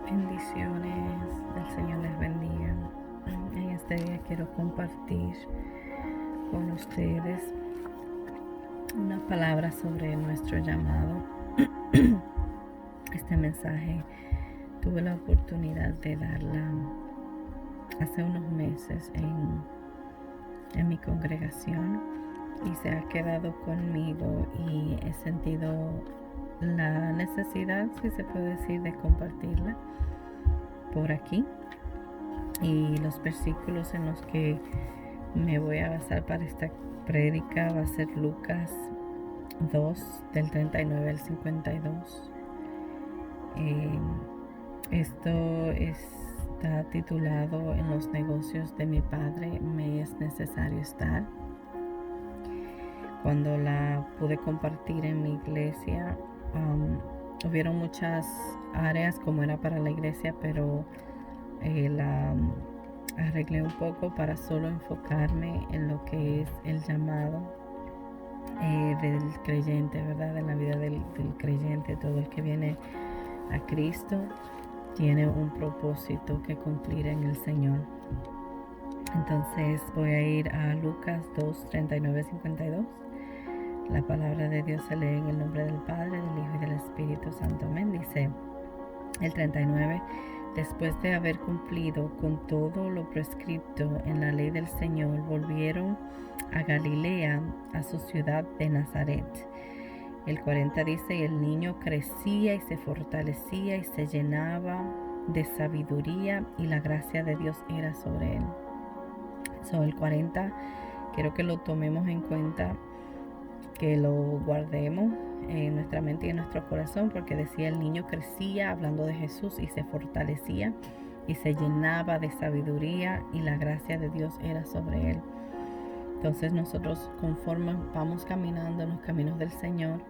Bendiciones, el Señor les bendiga. En este día quiero compartir con ustedes una palabra sobre nuestro llamado. Este mensaje tuve la oportunidad de darla hace unos meses en mi congregación y se ha quedado conmigo y he sentido la necesidad, si se puede decir, de compartirla por aquí. Y los versículos en los que me voy a basar para esta prédica va a ser Lucas 2 del 39 al 52. Esto está titulado En los negocios de mi Padre me es necesario estar. Cuando la pude compartir en mi iglesia, hubieron muchas áreas como era para la iglesia, pero la arreglé un poco para solo enfocarme en lo que es el llamado del creyente, ¿verdad? En la vida del creyente. Todo el que viene a Cristo tiene un propósito que cumplir en el Señor. Entonces voy a ir a Lucas 2, 39, 52. La palabra de Dios se lee en el nombre del Padre, del Hijo y del Espíritu Santo. Amén. Dice el 39. Después de haber cumplido con todo lo prescrito en la ley del Señor, volvieron a Galilea, a su ciudad de Nazaret. El 40 dice, y el niño crecía y se fortalecía y se llenaba de sabiduría y la gracia de Dios era sobre él. El 40, quiero que lo tomemos en cuenta, que lo guardemos en nuestra mente y en nuestro corazón, porque decía el niño crecía, hablando de Jesús, y se fortalecía y se llenaba de sabiduría y la gracia de Dios era sobre él. Entonces nosotros, conforme vamos caminando en los caminos del Señor,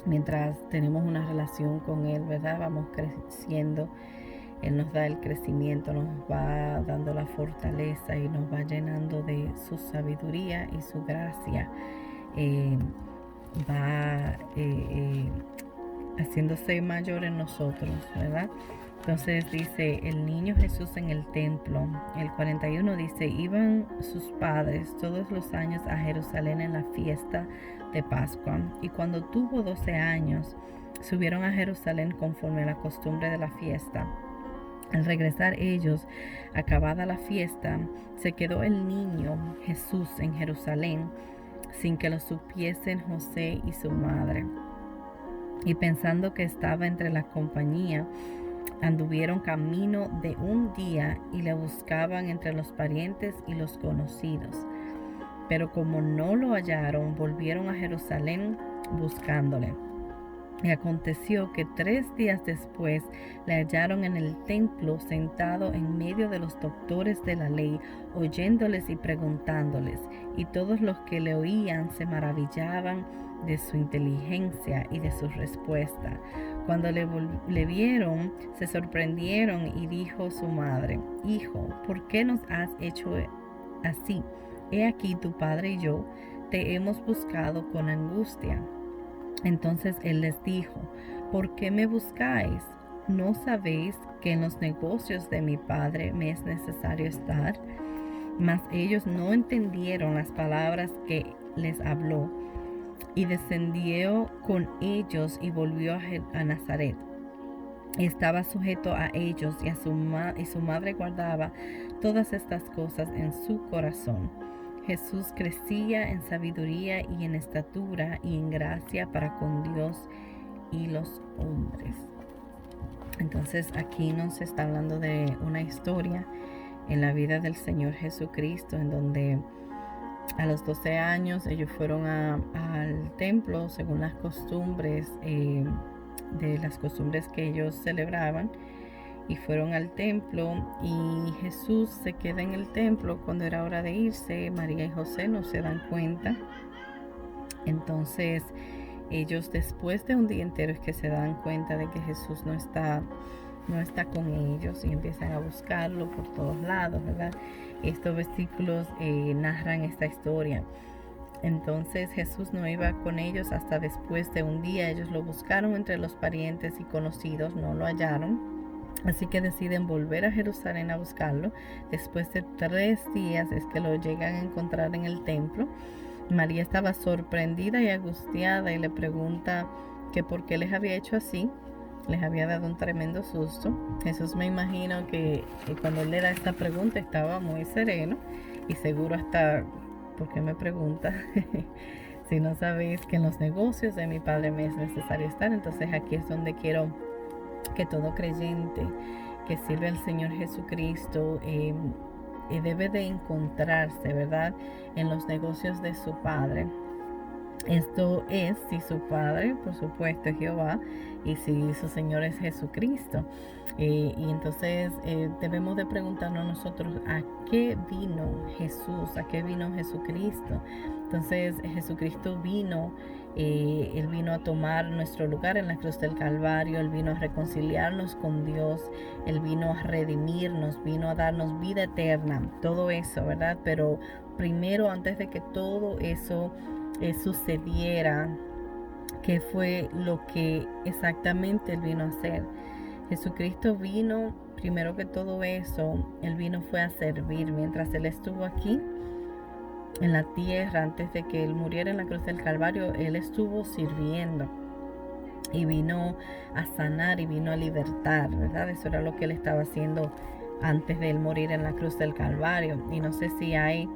mientras tenemos una relación con Él, ¿verdad? Vamos creciendo. Él nos da el crecimiento, nos va dando la fortaleza y nos va llenando de su sabiduría y su gracia. Va haciéndose mayor en nosotros, ¿verdad? Entonces dice, el niño Jesús en el templo. El 41 dice, iban sus padres todos los años a Jerusalén en la fiesta de Pascua, y cuando tuvo 12 años, subieron a Jerusalén conforme a la costumbre de la fiesta. Al regresar ellos, acabada la fiesta, se quedó el niño Jesús en Jerusalén, sin que lo supiesen José y su madre. Y pensando que estaba entre la compañía, anduvieron camino de un día y le buscaban entre los parientes y los conocidos. Pero como no lo hallaron, volvieron a Jerusalén buscándole. Y aconteció que 3 días después le hallaron en el templo sentado en medio de los doctores de la ley, oyéndoles y preguntándoles. Y todos los que le oían se maravillaban de su inteligencia y de su respuesta. Cuando le vieron, se sorprendieron y dijo su madre, Hijo, ¿por qué nos has hecho así? He aquí tu padre y yo te hemos buscado con angustia. Entonces él les dijo, ¿por qué me buscáis? ¿No sabéis que en los negocios de mi Padre me es necesario estar? Mas ellos no entendieron las palabras que les habló. Y descendió con ellos y volvió a Nazaret. Estaba sujeto a ellos y su madre guardaba todas estas cosas en su corazón. Jesús crecía en sabiduría y en estatura y en gracia para con Dios y los hombres. Entonces aquí nos está hablando de una historia en la vida del Señor Jesucristo, en donde a los 12 años ellos fueron al templo según las costumbres, de las costumbres que ellos celebraban, y fueron al templo, y Jesús se queda en el templo. Cuando era hora de irse, María y José no se dan cuenta. Entonces ellos, después de un día entero, es que se dan cuenta de que Jesús no está con ellos, y empiezan a buscarlo por todos lados, ¿verdad? Estos versículos narran esta historia. Entonces Jesús no iba con ellos hasta después de un día. Ellos lo buscaron entre los parientes y conocidos, no lo hallaron. Así que deciden volver a Jerusalén a buscarlo. Después de 3 días es que lo llegan a encontrar en el templo. María estaba sorprendida y angustiada y le pregunta que por qué les había hecho así. Les había dado un tremendo susto. Jesús, me imagino que cuando él le da esta pregunta estaba muy sereno y seguro hasta, ¿por qué me pregunta? Si no sabéis que en los negocios de mi Padre me es necesario estar. Entonces aquí es donde quiero que todo creyente que sirve al Señor Jesucristo debe de encontrarse, ¿verdad?, en los negocios de su Padre. Esto es si su Padre, por supuesto, es Jehová, y si su Señor es Jesucristo. Y entonces debemos de preguntarnos nosotros a qué vino Jesús, a qué vino Jesucristo. Entonces Jesucristo vino, Él vino a tomar nuestro lugar en la cruz del Calvario, Él vino a reconciliarnos con Dios, Él vino a redimirnos, vino a darnos vida eterna, todo eso, ¿verdad? Pero primero, antes de que todo eso sucediera, que fue lo que exactamente Él vino a hacer. Jesucristo vino, primero que todo eso, Él vino fue a servir. Mientras Él estuvo aquí en la tierra, antes de que Él muriera en la cruz del Calvario, Él estuvo sirviendo y vino a sanar y vino a libertar, ¿verdad? Eso era lo que Él estaba haciendo antes de Él morir en la cruz del Calvario. Y no sé si hay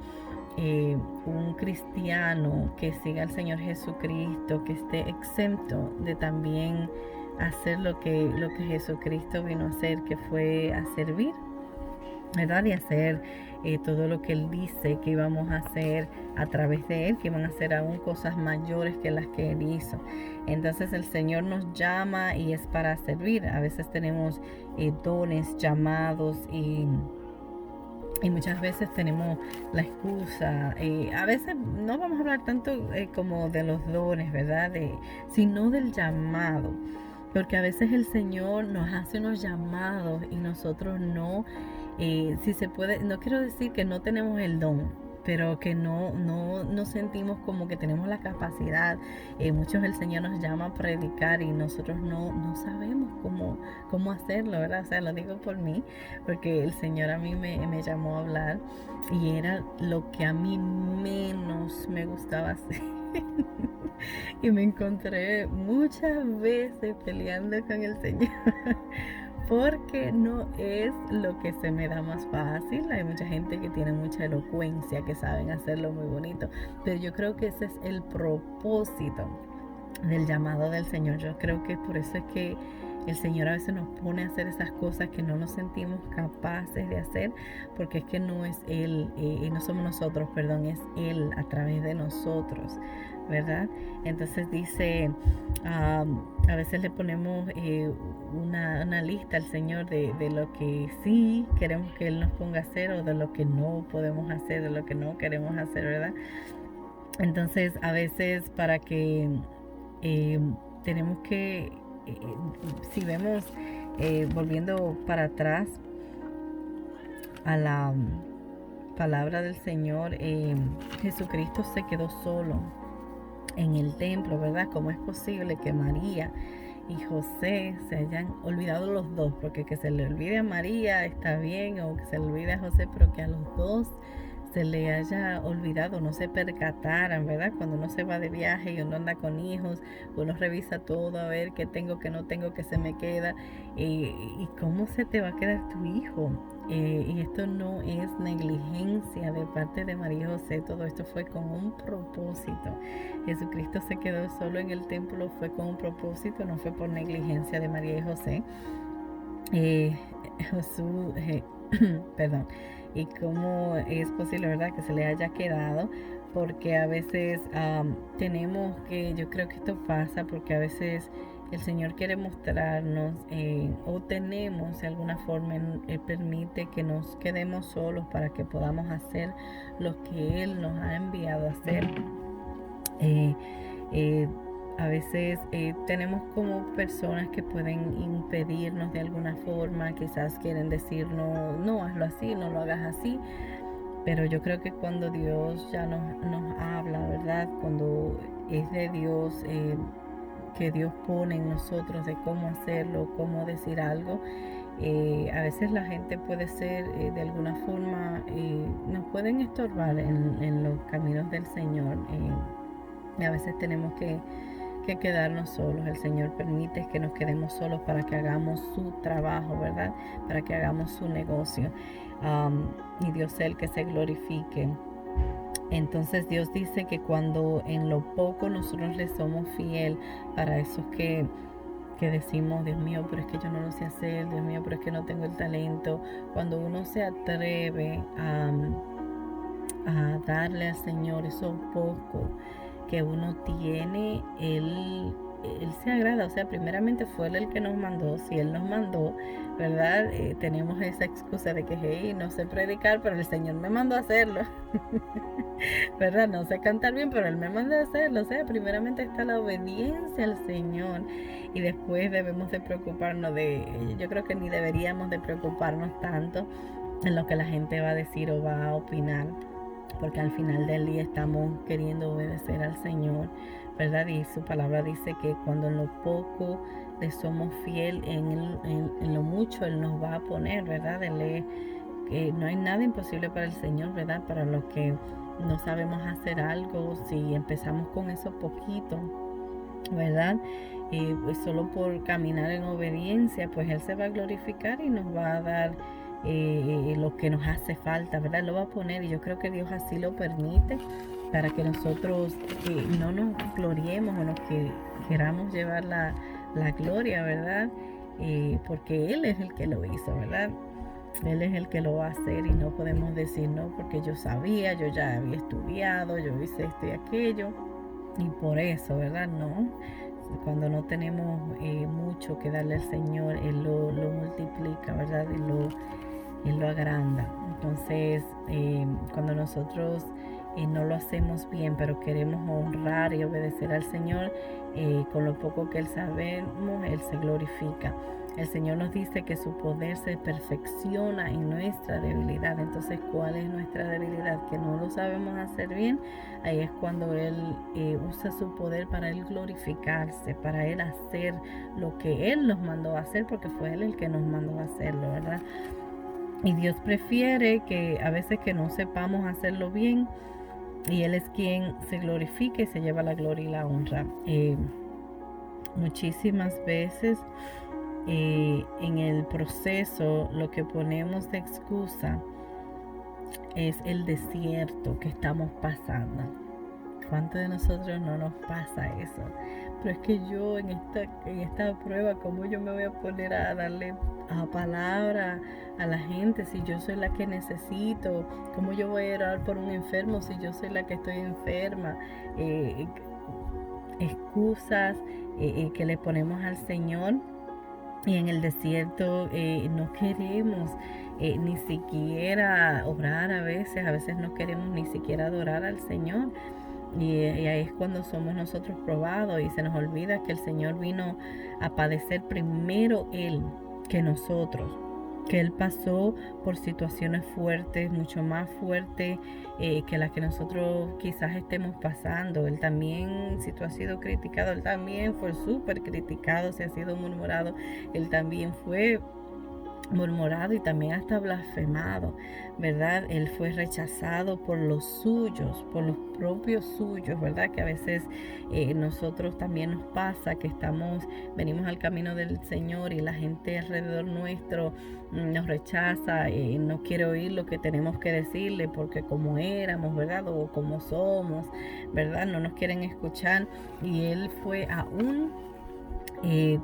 un cristiano que siga al Señor Jesucristo, que esté exento de también hacer lo que Jesucristo vino a hacer, que fue a servir, ¿verdad? Y hacer todo lo que Él dice que íbamos a hacer a través de Él, que iban a hacer aún cosas mayores que las que Él hizo. Entonces el Señor nos llama y es para servir. A veces tenemos dones, llamados y muchas veces tenemos la excusa, a veces no vamos a hablar tanto como de los dones, ¿verdad? Sino del llamado, porque a veces el Señor nos hace unos llamados y nosotros no, si se puede, no quiero decir que no tenemos el don, pero que no sentimos como que tenemos la capacidad. Muchos el Señor nos llama a predicar y nosotros no sabemos cómo hacerlo, ¿verdad? O sea, lo digo por mí, porque el Señor a mí me llamó a hablar y era lo que a mí menos me gustaba hacer. Y me encontré muchas veces peleando con el Señor porque no es lo que se me da más fácil. Hay mucha gente que tiene mucha elocuencia, que saben hacerlo muy bonito, pero yo creo que ese es el propósito del llamado del Señor. Yo creo que por eso es que el Señor a veces nos pone a hacer esas cosas que no nos sentimos capaces de hacer, porque es que no es Él, no somos nosotros, perdón, es Él a través de nosotros, ¿verdad? Entonces dice, a veces le ponemos una lista al Señor de lo que sí queremos que Él nos ponga a hacer o de lo que no podemos hacer, de lo que no queremos hacer, ¿verdad? Entonces a veces para que tenemos que, si vemos, volviendo para atrás a la palabra del Señor, Jesucristo se quedó solo en el templo, ¿verdad? ¿Cómo es posible que María y José se hayan olvidado los dos? Porque que se le olvide a María está bien, o que se le olvide a José, pero que a los dos se le haya olvidado, no se percataran, ¿verdad? Cuando uno se va de viaje y uno anda con hijos, uno revisa todo a ver qué tengo, qué no tengo, qué se me queda, y cómo se te va a quedar tu hijo. Y esto no es negligencia de parte de María y José, todo esto fue con un propósito. Jesucristo se quedó solo en el templo, fue con un propósito, no fue por negligencia de María y José. Jesús, perdón, y cómo es posible, ¿verdad?, que se le haya quedado, porque a veces tenemos que, yo creo que esto pasa porque a veces el Señor quiere mostrarnos o tenemos de alguna forma, Él permite que nos quedemos solos para que podamos hacer lo que Él nos ha enviado a hacer. A veces tenemos como personas que pueden impedirnos de alguna forma, quizás quieren decir no hazlo así, no lo hagas así, pero yo creo que cuando Dios ya nos habla, ¿verdad? Cuando es de Dios, que Dios pone en nosotros de cómo hacerlo, cómo decir algo, A veces la gente puede ser de alguna forma, nos pueden estorbar en los caminos del Señor. Y a veces tenemos que quedarnos solos. El Señor permite que nos quedemos solos para que hagamos su trabajo, ¿verdad? Para que hagamos su negocio. Y Dios es el que se glorifique. Entonces Dios dice que cuando en lo poco nosotros le somos fiel, para esos que decimos, Dios mío, pero es que yo no lo sé hacer, Dios mío, pero es que no tengo el talento. Cuando uno se atreve a darle al Señor eso poco que uno tiene, Él se agrada. O sea, primeramente fue Él el que nos mandó. Si Él nos mandó, ¿verdad? Tenemos esa excusa de que, hey, no sé predicar, pero el Señor me mandó a hacerlo. ¿Verdad? No sé cantar bien, pero Él me mandó a hacerlo. O sea, primeramente está la obediencia al Señor. Y después debemos de preocuparnos yo creo que ni deberíamos de preocuparnos tanto en lo que la gente va a decir o va a opinar, porque al final del día estamos queriendo obedecer al Señor, ¿verdad? Y su palabra dice que cuando en lo poco le somos fiel, en lo mucho Él nos va a poner, ¿verdad? No hay nada imposible para el Señor, ¿verdad? Para los que no sabemos hacer algo, si empezamos con eso poquito, ¿verdad? Pues solo por caminar en obediencia, pues Él se va a glorificar y nos va a dar lo que nos hace falta, ¿verdad? Lo va a poner, y yo creo que Dios así lo permite para que nosotros no nos gloriemos o queramos llevar la gloria, ¿verdad? Porque Él es el que lo hizo, ¿verdad? Él es el que lo va a hacer, y no podemos decir no porque yo sabía, yo ya había estudiado, yo hice esto y aquello, y por eso, ¿verdad? No. Cuando no tenemos mucho que darle al Señor, Él lo multiplica, ¿verdad? Él lo agranda. Entonces, cuando nosotros no lo hacemos bien, pero queremos honrar y obedecer al Señor, con lo poco que Él sabemos, Él se glorifica. El Señor nos dice que su poder se perfecciona en nuestra debilidad. Entonces, ¿cuál es nuestra debilidad? Que no lo sabemos hacer bien. Ahí es cuando Él usa su poder para Él glorificarse, para Él hacer lo que Él nos mandó a hacer, porque fue Él el que nos mandó a hacerlo, ¿verdad? Y Dios prefiere que a veces que no sepamos hacerlo bien, y Él es quien se glorifica y se lleva la gloria y la honra. Muchísimas veces en el proceso lo que ponemos de excusa es el desierto que estamos pasando. ¿Cuántos de nosotros no nos pasa eso? Pero es que yo en esta prueba, ¿cómo yo me voy a poner a darle a palabra a la gente si yo soy la que necesito? ¿Cómo yo voy a orar por un enfermo si yo soy la que estoy enferma? Excusas que le ponemos al Señor. Y en el desierto no queremos ni siquiera orar a veces no queremos ni siquiera adorar al Señor. Y ahí es cuando somos nosotros probados y se nos olvida que el Señor vino a padecer primero Él que nosotros, que Él pasó por situaciones fuertes, mucho más fuertes que las que nosotros quizás estemos pasando. Él también, si tú has sido criticado, Él también fue súper criticado, si ha sido murmurado, Él también fue murmurado y también hasta blasfemado, ¿verdad? Él fue rechazado por los suyos, por los propios suyos, ¿verdad? Que a veces nosotros también nos pasa que venimos al camino del Señor y la gente alrededor nuestro nos rechaza, no quiere oír lo que tenemos que decirle porque como éramos, ¿verdad? O como somos, ¿verdad? No nos quieren escuchar, y Él fue aún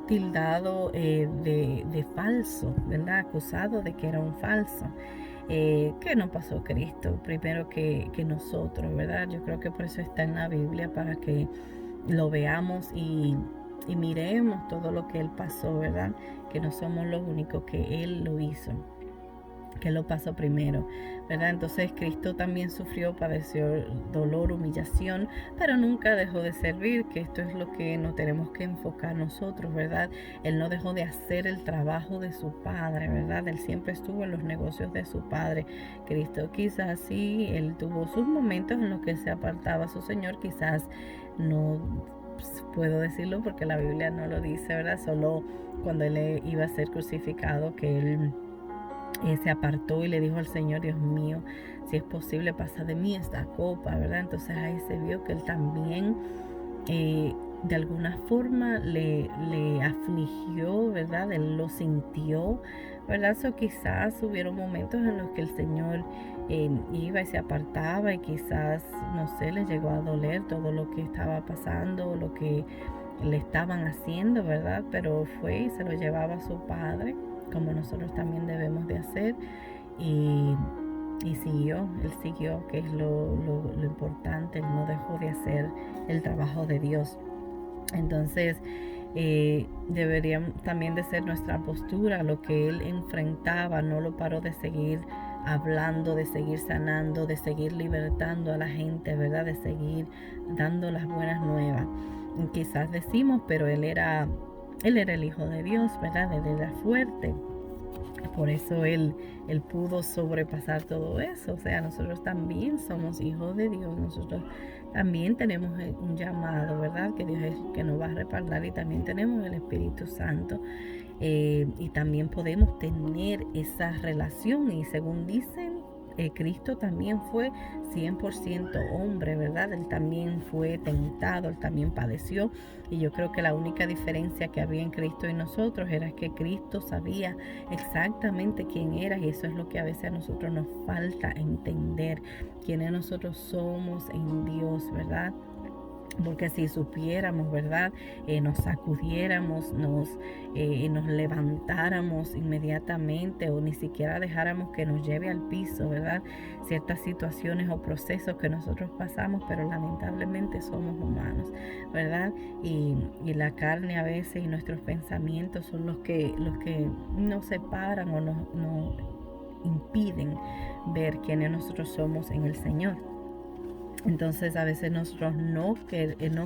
tildado de falso, ¿verdad? Acusado de que era un falso. ¿Qué no pasó Cristo primero que nosotros, ¿verdad? Yo creo que por eso está en la Biblia, para que lo veamos y miremos todo lo que Él pasó, ¿verdad? Que no somos los únicos, que Él lo hizo, que lo pasó primero, ¿verdad? Entonces Cristo también sufrió, padeció dolor, humillación, pero nunca dejó de servir, que esto es lo que nos tenemos que enfocar nosotros, ¿verdad? Él no dejó de hacer el trabajo de su Padre, ¿verdad? Él siempre estuvo en los negocios de su Padre. Cristo quizás sí, Él tuvo sus momentos en los que se apartaba a su Señor, quizás no puedo decirlo porque la Biblia no lo dice, ¿verdad? Solo cuando él iba a ser crucificado, que él se apartó y le dijo al Señor: Dios mío, si es posible, pasa de mí esta copa, ¿verdad? Entonces ahí se vio que él también de alguna forma le afligió, ¿verdad? Él lo sintió, ¿verdad? So, quizás hubieron momentos en los que el Señor iba y se apartaba, y quizás, no sé, le llegó a doler todo lo que estaba pasando, lo que le estaban haciendo, ¿verdad? Pero fue y se lo llevaba a su Padre, como nosotros también debemos de hacer, y él siguió, que es lo importante. Él no dejó de hacer el trabajo de Dios. Entonces, debería también de ser nuestra postura. Lo que él enfrentaba, no lo paró de seguir hablando, de seguir sanando, de seguir libertando a la gente, ¿verdad? De seguir dando las buenas nuevas. Y quizás decimos, pero él era el Hijo de Dios, ¿verdad? Él era fuerte. Por eso él pudo sobrepasar todo eso. O sea, nosotros también somos hijos de Dios. Nosotros también tenemos un llamado, ¿verdad? Que Dios es el que nos va a respaldar, y también tenemos el Espíritu Santo. Y también podemos tener esa relación. Y según dicen, Cristo también fue 100% hombre, ¿verdad? Él también fue tentado, él también padeció. Y yo creo que la única diferencia que había en Cristo y nosotros era que Cristo sabía exactamente quién era, y eso es lo que a veces a nosotros nos falta entender, quiénes nosotros somos en Dios, ¿verdad? Porque si supiéramos, ¿verdad? Nos sacudiéramos, nos levantáramos inmediatamente, o ni siquiera dejáramos que nos lleve al piso, ¿verdad? Ciertas situaciones o procesos que nosotros pasamos, pero lamentablemente somos humanos, ¿verdad? Y la carne a veces y nuestros pensamientos son los que nos separan o nos impiden ver quiénes nosotros somos en el Señor. Entonces a veces nosotros no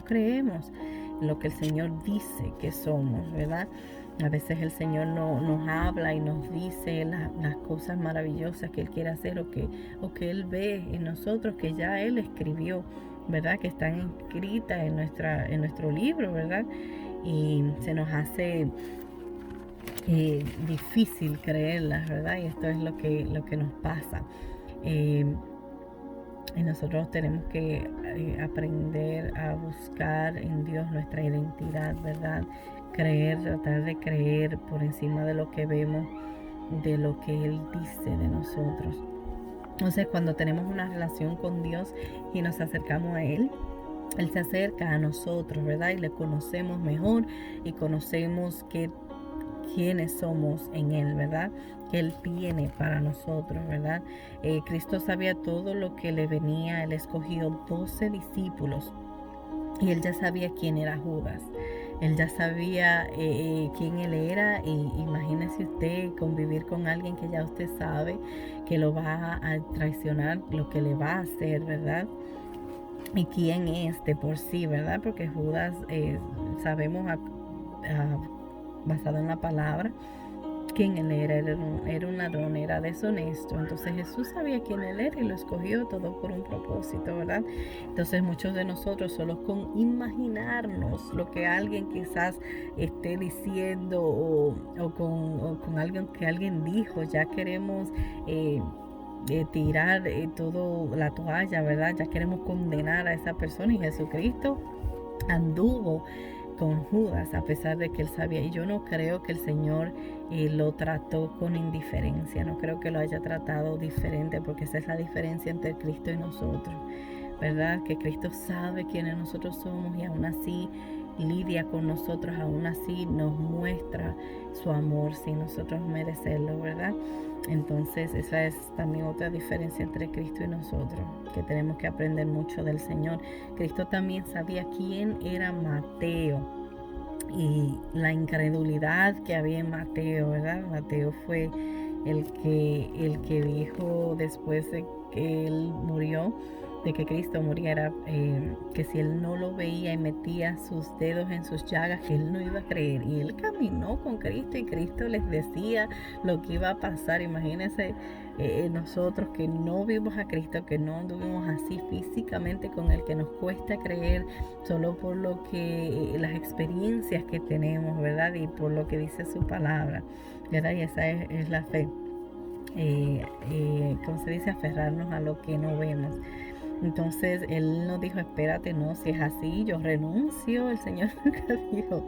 creemos en lo que el Señor dice que somos, ¿verdad? A veces el Señor nos habla y nos dice las cosas maravillosas que Él quiere hacer, o que Él ve en nosotros, que ya Él escribió, ¿verdad? Que están escritas en nuestro libro, ¿verdad? Y se nos hace difícil creerlas, ¿verdad? Y esto es lo que nos pasa. Y nosotros tenemos que aprender a buscar en Dios nuestra identidad, ¿verdad? Tratar de creer por encima de lo que vemos, de lo que Él dice de nosotros. Entonces, cuando tenemos una relación con Dios y nos acercamos a Él, Él se acerca a nosotros, ¿verdad? Y le conocemos mejor, y conocemos quiénes somos en Él, ¿verdad? Que Él tiene para nosotros, ¿verdad? Cristo sabía todo lo que le venía. Él escogió 12 discípulos, y Él ya sabía quién era Judas. Él ya sabía quién Él era. Y imagínese usted convivir con alguien que ya usted sabe que lo va a traicionar, lo que le va a hacer, ¿verdad? Y quién es de por sí, ¿verdad? Porque Judas, sabemos basado en la palabra, quién él era un ladrón, era deshonesto. Entonces Jesús sabía quién él era y lo escogió todo por un propósito, ¿verdad? Entonces muchos de nosotros, solo con imaginarnos lo que alguien quizás esté diciendo, o con algo que alguien dijo, ya queremos tirar todo la toalla, ¿verdad? Ya queremos condenar a esa persona. Y Jesucristo anduvo con Judas, a pesar de que él sabía. Y yo no creo que el Señor lo trató con indiferencia, no creo que lo haya tratado diferente, porque esa es la diferencia entre Cristo y nosotros, ¿verdad? Que Cristo sabe quiénes nosotros somos, y aún así lidia con nosotros, aún así nos muestra su amor sin nosotros merecerlo, ¿verdad? Entonces esa es también otra diferencia entre Cristo y nosotros, que tenemos que aprender mucho del Señor. Cristo también sabía quién era Mateo y la incredulidad que había en Mateo, ¿verdad? Mateo fue el que dijo, después de que él murió, de que Cristo muriera, que si él no lo veía y metía sus dedos en sus llagas, que él no iba a creer. Y él caminó con Cristo y Cristo les decía lo que iba a pasar. Imagínense nosotros que no vimos a Cristo, que no anduvimos así físicamente con él, que nos cuesta creer solo por lo que las experiencias que tenemos, ¿verdad? Y por lo que dice su palabra, ¿verdad? Y esa es la fe. ¿Cómo se dice? Aferrarnos a lo que no vemos. Entonces él nos dijo, espérate, no, si es así, yo renuncio. El Señor nunca dijo,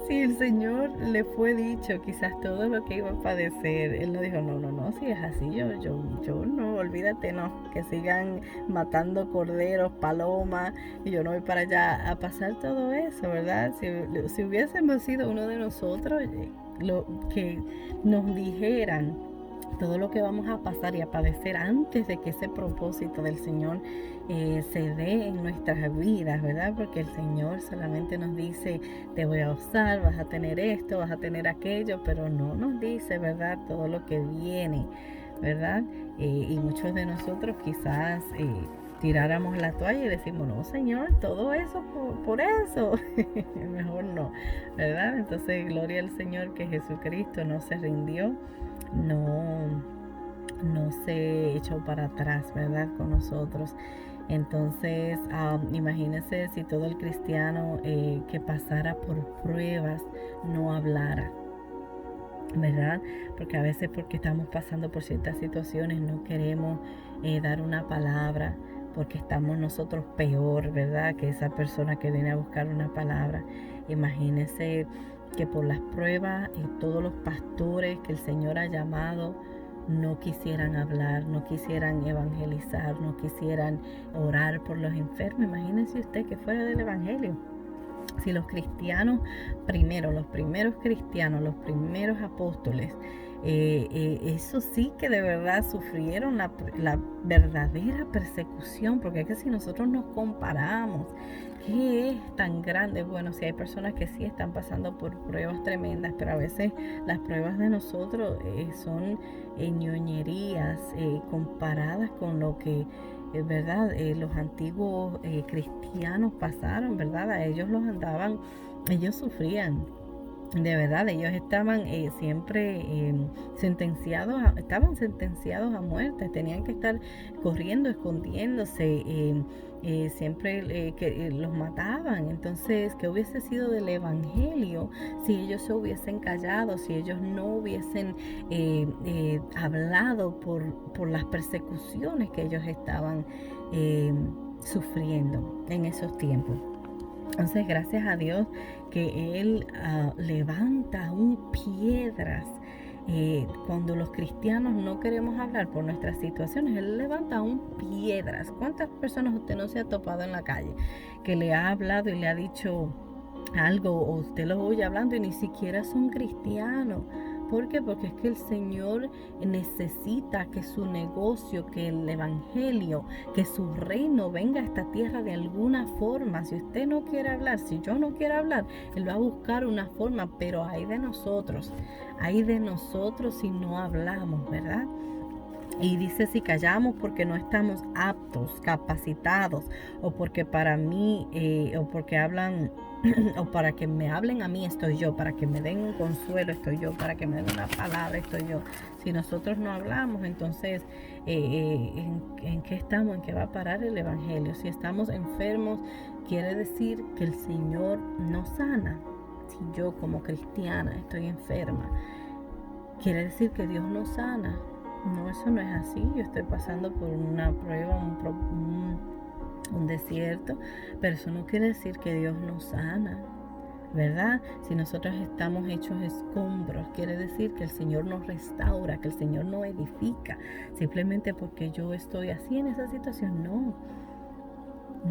si el Señor le fue dicho quizás todo lo que iba a padecer, él no dijo, no, si es así, yo no, olvídate, no, que sigan matando corderos, palomas, y yo no voy para allá a pasar todo eso, ¿verdad? Si hubiésemos sido uno de nosotros, lo que nos dijeran todo lo que vamos a pasar y a padecer antes de que ese propósito del Señor se dé en nuestras vidas, ¿verdad? Porque el Señor solamente nos dice, te voy a usar, vas a tener esto, vas a tener aquello, pero no nos dice, ¿verdad? Todo lo que viene, ¿verdad? Y muchos de nosotros quizás tiráramos la toalla y decimos, no, Señor, todo eso por eso. Mejor no, ¿verdad? Entonces, gloria al Señor que Jesucristo no se rindió, no se echó para atrás, ¿verdad? Con nosotros. Entonces, imagínense si todo el cristiano que pasara por pruebas no hablara, ¿verdad? Porque a veces porque estamos pasando por ciertas situaciones no queremos dar una palabra, porque estamos nosotros peor, ¿verdad? Que esa persona que viene a buscar una palabra. Imagínense que por las pruebas y todos los pastores que el Señor ha llamado no quisieran hablar, no quisieran evangelizar, no quisieran orar por los enfermos. Imagínense usted que fuera del evangelio. Si los cristianos primero, los primeros cristianos, los primeros apóstoles, eso sí que de verdad sufrieron la verdadera persecución, porque es que si nosotros nos comparamos, ¿qué es tan grande? Bueno, si hay personas que sí están pasando por pruebas tremendas, pero a veces las pruebas de nosotros son ñoñerías comparadas con lo que ¿verdad? Los antiguos cristianos pasaron, ¿verdad? A ellos ellos sufrían. De verdad, ellos estaban siempre estaban sentenciados a muerte, tenían que estar corriendo, escondiéndose, siempre que los mataban. Entonces, ¿qué hubiese sido del evangelio si ellos se hubiesen callado, si ellos no hubiesen hablado por las persecuciones que ellos estaban sufriendo en esos tiempos? Entonces, gracias a Dios que Él levanta aún piedras. Cuando los cristianos no queremos hablar por nuestras situaciones, Él levanta aún piedras. ¿Cuántas personas usted no se ha topado en la calle que le ha hablado y le ha dicho algo, o usted los oye hablando y ni siquiera son cristianos? ¿Por qué? Porque es que el Señor necesita que su negocio, que el evangelio, que su reino venga a esta tierra de alguna forma. Si usted no quiere hablar, si yo no quiero hablar, Él va a buscar una forma, pero hay de nosotros si no hablamos, ¿verdad? Y dice, si callamos porque no estamos aptos, capacitados, o porque para mí, o porque hablan, o para que me hablen a mí estoy yo, para que me den un consuelo estoy yo, para que me den una palabra estoy yo. Si nosotros no hablamos, entonces, ¿en qué estamos? ¿En qué va a parar el evangelio? Si estamos enfermos, quiere decir que el Señor nos sana. Si yo como cristiana estoy enferma, quiere decir que Dios nos sana. No, eso no es así. Yo estoy pasando por una prueba, un desierto, pero eso no quiere decir que Dios nos sana, ¿verdad? Si nosotros estamos hechos escombros, quiere decir que el Señor nos restaura, que el Señor nos edifica, simplemente porque yo estoy así en esa situación.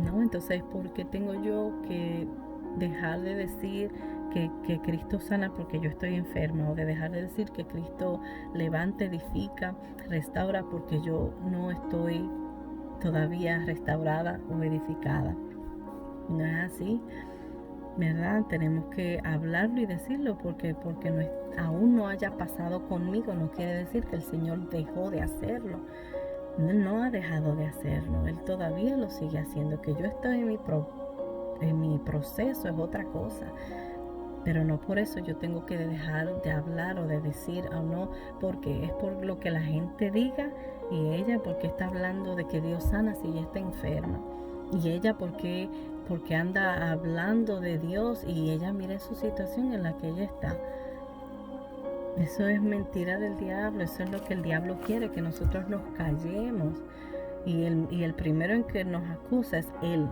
No, entonces, ¿por qué tengo yo que dejar de decir que Cristo sana porque yo estoy enferma, o de dejar de decir que Cristo levanta, edifica, restaura porque yo no estoy todavía restaurada o edificada? No es así, ¿verdad? Tenemos que hablarlo y decirlo, porque aún no haya pasado conmigo no quiere decir que el Señor dejó de hacerlo, Él no ha dejado de hacerlo, Él todavía lo sigue haciendo. Que yo estoy en mi proceso es otra cosa. Pero no por eso yo tengo que dejar de hablar o de decir o no, porque es por lo que la gente diga. Y ella porque está hablando de que Dios sana si ella está enferma. Y ella porque anda hablando de Dios y ella mira su situación en la que ella está. Eso es mentira del diablo, eso es lo que el diablo quiere, que nosotros nos callemos. Y el primero en que nos acusa es él.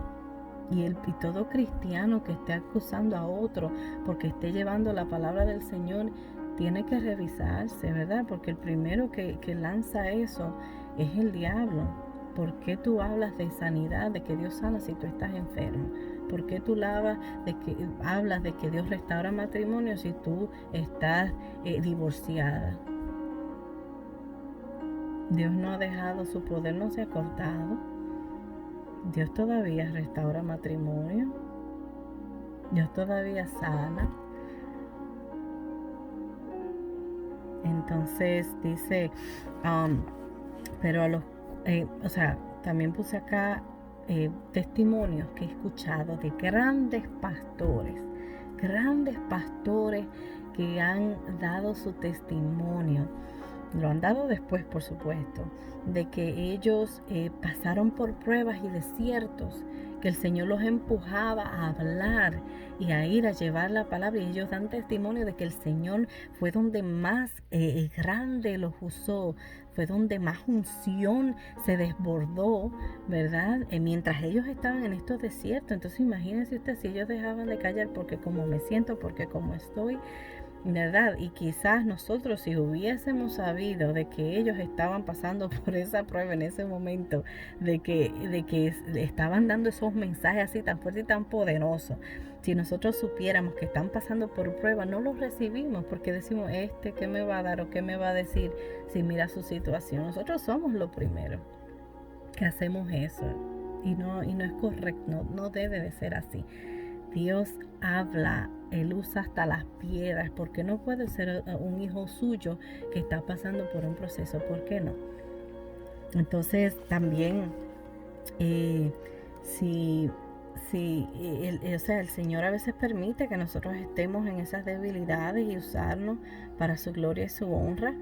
Y todo cristiano que esté acusando a otro porque esté llevando la palabra del Señor tiene que revisarse, ¿verdad? Porque el primero que lanza eso es el diablo. ¿Por qué tú hablas de sanidad, de que Dios sana si tú estás enfermo? ¿Por qué tú hablas de que Dios restaura matrimonio si tú estás divorciada? Dios no ha dejado, su poder no se ha cortado. Dios todavía restaura matrimonio. Dios todavía sana. Entonces dice, pero también puse acá testimonios que he escuchado de grandes pastores que han dado su testimonio. Lo han dado después, por supuesto, de que ellos pasaron por pruebas y desiertos, que el Señor los empujaba a hablar y a ir a llevar la palabra, y ellos dan testimonio de que el Señor fue donde más grande los usó, fue donde más unción se desbordó, ¿verdad? Mientras ellos estaban en estos desiertos. Entonces imagínense usted si ellos dejaban de callar porque como me siento, porque como estoy, ¿verdad? Y quizás nosotros, si hubiésemos sabido de que ellos estaban pasando por esa prueba en ese momento, de que estaban dando esos mensajes así tan fuertes y tan poderosos, si nosotros supiéramos que están pasando por prueba, no los recibimos porque decimos, ¿qué me va a dar o qué me va a decir si mira su situación? Nosotros somos lo primero que hacemos eso, y no es correcto, no debe de ser así. Dios habla, Él usa hasta las piedras. ¿Por qué no puede ser un hijo suyo que está pasando por un proceso? ¿Por qué no? Entonces también, el Señor a veces permite que nosotros estemos en esas debilidades y usarnos para su gloria y su honra.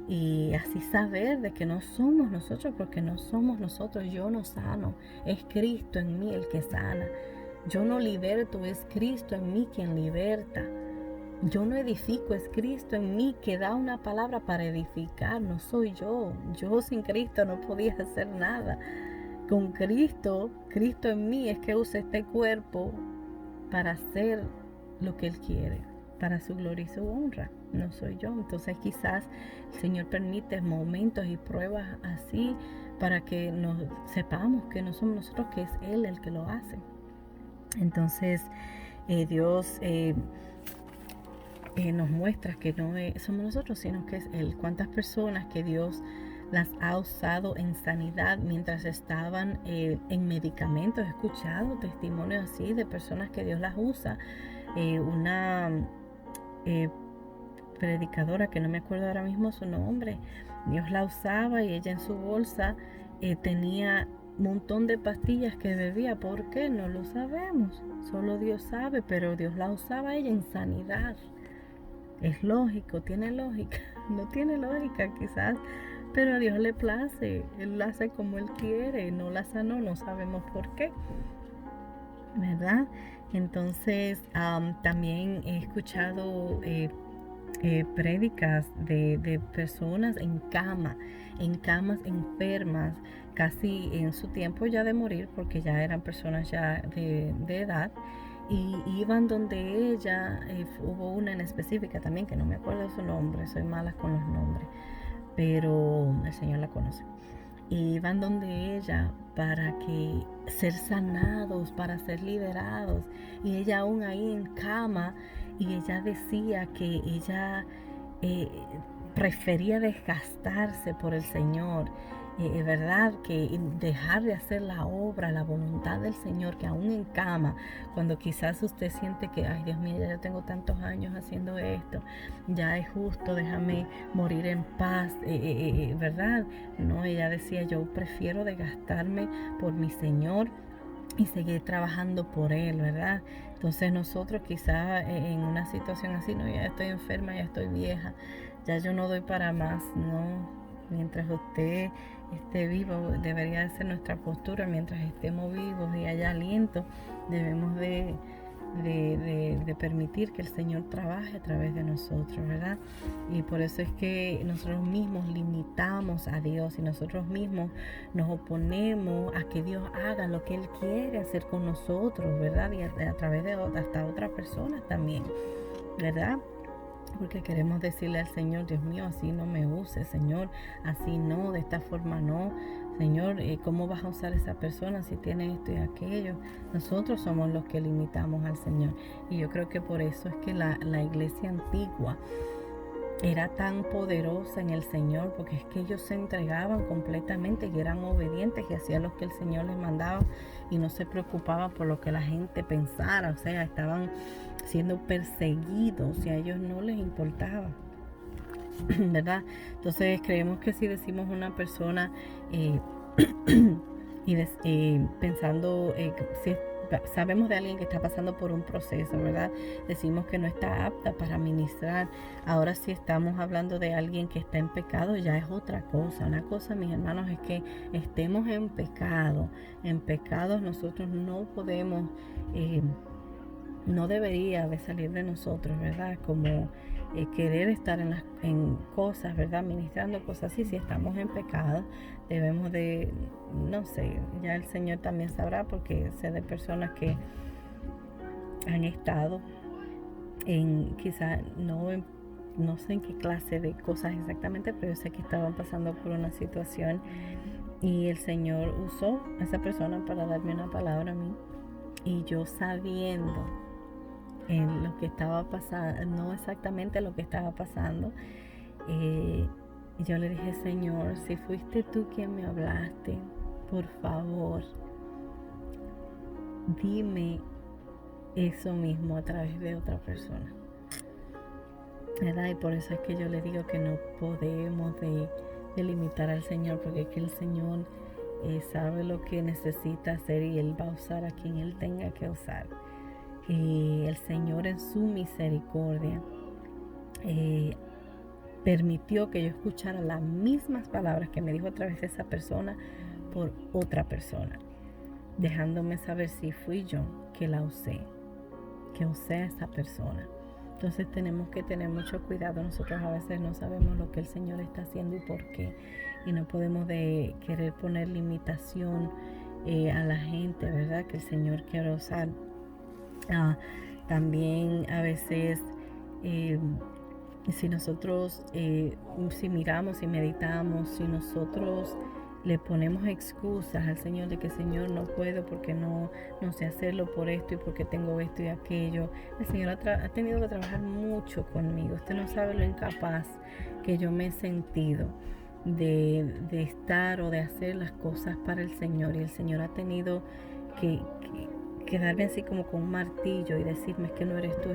Y así saber de que no somos nosotros, porque no somos nosotros. Yo no sano, es Cristo en mí el que sana. Yo no liberto, es Cristo en mí quien liberta. Yo no edifico, es Cristo en mí que da una palabra para edificar, no soy yo. Yo sin Cristo no podía hacer nada. Con Cristo en mí es que usa este cuerpo para hacer lo que Él quiere, para su gloria y su honra. No soy yo. Entonces quizás el Señor permite momentos y pruebas así para que nos sepamos que no somos nosotros, que es Él el que lo hace. Entonces Dios nos muestra que no somos nosotros, sino que es Él. Cuántas personas que Dios las ha usado en sanidad mientras estaban en medicamentos. He escuchado testimonios así de personas que Dios las usa. Una predicadora que no me acuerdo ahora mismo su nombre, Dios la usaba y ella en su bolsa tenía un montón de pastillas que bebía. ¿Por qué? No lo sabemos, solo Dios sabe, pero Dios la usaba a ella en sanidad. Es lógico, tiene lógica, no tiene lógica quizás, pero a Dios le place, Él la hace como Él quiere. No la sanó, no sabemos por qué, ¿verdad? Entonces también he escuchado prédicas de personas en camas enfermas, casi en su tiempo ya de morir, porque ya eran personas ya de edad, y iban donde ella. Hubo una en específica también que no me acuerdo su nombre, soy mala con los nombres, pero el Señor la conoce. Y iban donde ella para que ser sanados, para ser liberados, y ella aún ahí en cama, y ella decía que ella prefería desgastarse por el Señor ¿verdad? Que dejar de hacer la obra, la voluntad del Señor, que aún en cama, cuando quizás usted siente que, ay Dios mío, ya tengo tantos años haciendo esto, ya es justo, déjame morir en paz, ¿verdad? No, ella decía, yo prefiero desgastarme por mi Señor y seguir trabajando por Él, ¿verdad? Entonces nosotros quizás en una situación así, no, ya estoy enferma, ya estoy vieja, ya yo no doy para más, no. Mientras usted esté vivo, debería de ser nuestra postura, mientras estemos vivos y haya aliento, debemos de permitir que el Señor trabaje a través de nosotros, ¿verdad? Y por eso es que nosotros mismos limitamos a Dios y nosotros mismos nos oponemos a que Dios haga lo que Él quiere hacer con nosotros, ¿verdad? Y a través de hasta otras personas también, ¿verdad? Porque queremos decirle al Señor, Dios mío, así no me uses, Señor, así no, de esta forma no. Señor, ¿cómo vas a usar esa persona si tiene esto y aquello? Nosotros somos los que limitamos al Señor. Y yo creo que por eso es que la iglesia antigua era tan poderosa en el Señor, porque es que ellos se entregaban completamente y eran obedientes y hacían lo que el Señor les mandaba y no se preocupaban por lo que la gente pensara, o sea, estaban siendo perseguidos y a ellos no les importaba, ¿verdad? Entonces creemos que si decimos una persona pensando, si sabemos de alguien que está pasando por un proceso, ¿verdad? Decimos que no está apta para ministrar. Ahora si estamos hablando de alguien que está en pecado, ya es otra cosa. Una cosa, mis hermanos, es que estemos en pecado. En pecados nosotros no podemos, no debería de salir de nosotros, ¿verdad? Como querer estar en cosas, ¿verdad? Ministrando cosas así. Si estamos en pecado, debemos de, no sé, ya el Señor también sabrá, porque sé de personas que han estado quizás no sé en qué clase de cosas exactamente, pero yo sé que estaban pasando por una situación y el Señor usó a esa persona para darme una palabra a mí. Y yo sabiendo en lo que estaba pasando, no exactamente lo que estaba pasando, yo le dije, Señor, si fuiste tú quien me hablaste, por favor, dime eso mismo a través de otra persona, ¿verdad? Y por eso es que yo le digo que no podemos de limitar al Señor, porque es que el Señor sabe lo que necesita hacer y Él va a usar a quien Él tenga que usar. Y el Señor en su misericordia permitió que yo escuchara las mismas palabras que me dijo a través de esa persona por otra persona, dejándome saber si fui yo que la usé, que usé a esa persona. Entonces tenemos que tener mucho cuidado. Nosotros a veces no sabemos lo que el Señor está haciendo y por qué, y no podemos de querer poner limitación a la gente, ¿verdad? Que el Señor quiere usar. También a veces si nosotros si miramos y meditamos, si nosotros le ponemos excusas al Señor de que Señor no puedo porque no sé hacerlo por esto y porque tengo esto y aquello, el Señor ha tenido que trabajar mucho conmigo. Usted no sabe lo incapaz que yo me he sentido de estar o de hacer las cosas para el Señor, y el Señor ha tenido que darme así como con un martillo y decirme, es que no eres tú,